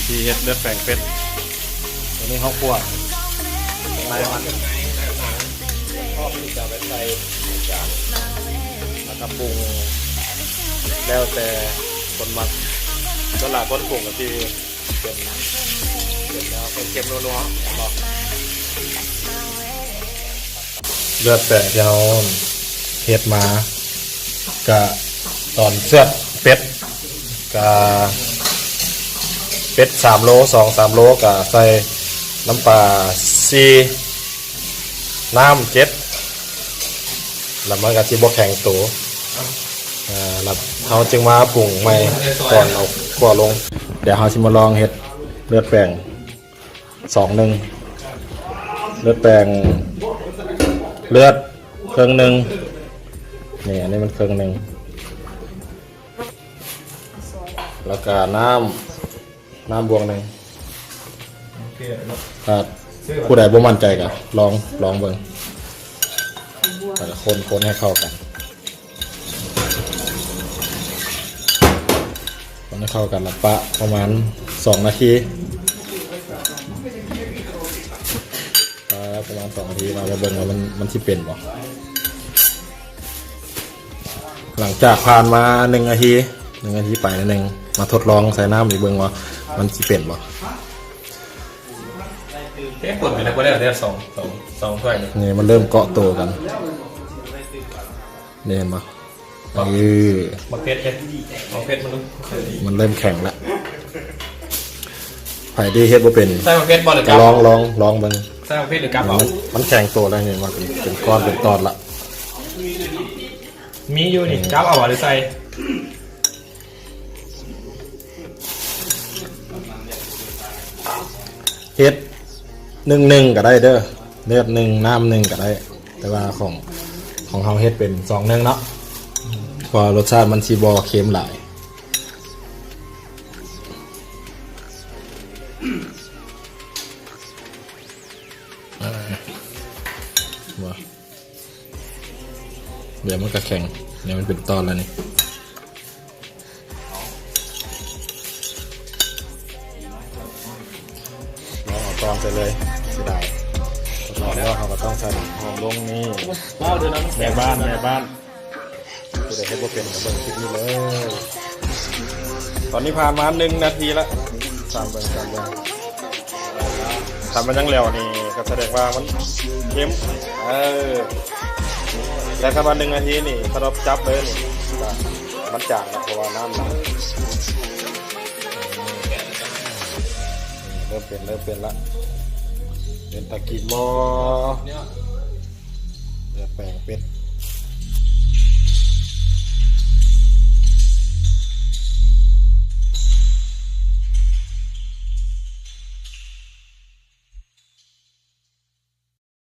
ที่เฮ็ดเลือดแปลงเป็ดอันนี้ข้าวคั่วในมันชอบที่จะไปใส่จานแล้วก็ปรุงแล้วแต่คนมักก็หลายคนปรุงกับที่เป็นแล้วเป็นเค็มนัวๆเนาะเลือดแปลงที่เราเฮ็ดมากะตอนเสื้อเป็ดกะเป็ด3 โล2-3 โลกะใส่น้ำปลา4น้ำ7แล้วมันก็สิบ่แข็งตัวแล้วเราจึงมาปรุงใหม่ก่อนเอาคั่วลงเดี๋ยวเราสิมาลองเฮ็ดเลือดแปลง2-1เลือดแปลงเลือดครึ่งหนึ่งนี่อันนี้มันครึ่งหนึ่งแล้วก็น้ำบวงหนึ่งครับผู้ใดบ่มั่นใจก็ลองเบิ่งแล้วก็คนให้เข้ากันคนให้เข้ากันแล้วปะประมาณ2 นาทีประมาณ2 นาทีเราจะเบิ่งว่ามันสิเป็นบ่หลังจากผ่านมา1 นาทีไปนิดนึงมาทดลองใส่น้ำอีกเบิ่งว่ามันสิเป็นบ่เอ๊ะคนเป็นอะไรก็ได้แต่สองถ้วยนี่มันเริ่มเกาะตัวกันเนี่ยมาบักเพชรบักเพชรมันเริ่มแข็งแล้วไผ่ที่เฮ็ดบ่เป็นใส่บักเพชรบอลหรือกับลองเบิ่งใส่บักเพชรหรือกับมันแข็งตัวแล้วนี่มันเป็นก้อนเป็นตอนละมีอยู่นี่กับเอาหรือใส่เฮ็ด1-1ก็ได้เด้อเลือด1น้ำ1ก็ได้แต่ว่าของเฮาเฮ็ดเป็น2-1เนาะเพราะรสชาติมันสิบ่เค็มหลายเดี๋ยวมันก็แข็งเดี๋ยวมันเป็นตอนแล้วนี่เราเอาตอนไปเลยสิได้ตอนแล้วเราก็ต้องใส่หอมลงนี่แม่บ้านผู้ใดให้บ่เป็นก็เบิ่งคลิปนี้เลยตอนนี้ผ่านมา1 นาทีแล้วตามเบิ่งทำมันยังแล้วนี่ก็แสดงว่ามันเค็มแต่ถ้าวัน1 นาทีนี่ถ้าเราจับเลยนี่มันจางนะเพราะว่าน้ำหนักเริ่มเป็นละเป็นตะกี้หม้อเลือดแปลงเป็ด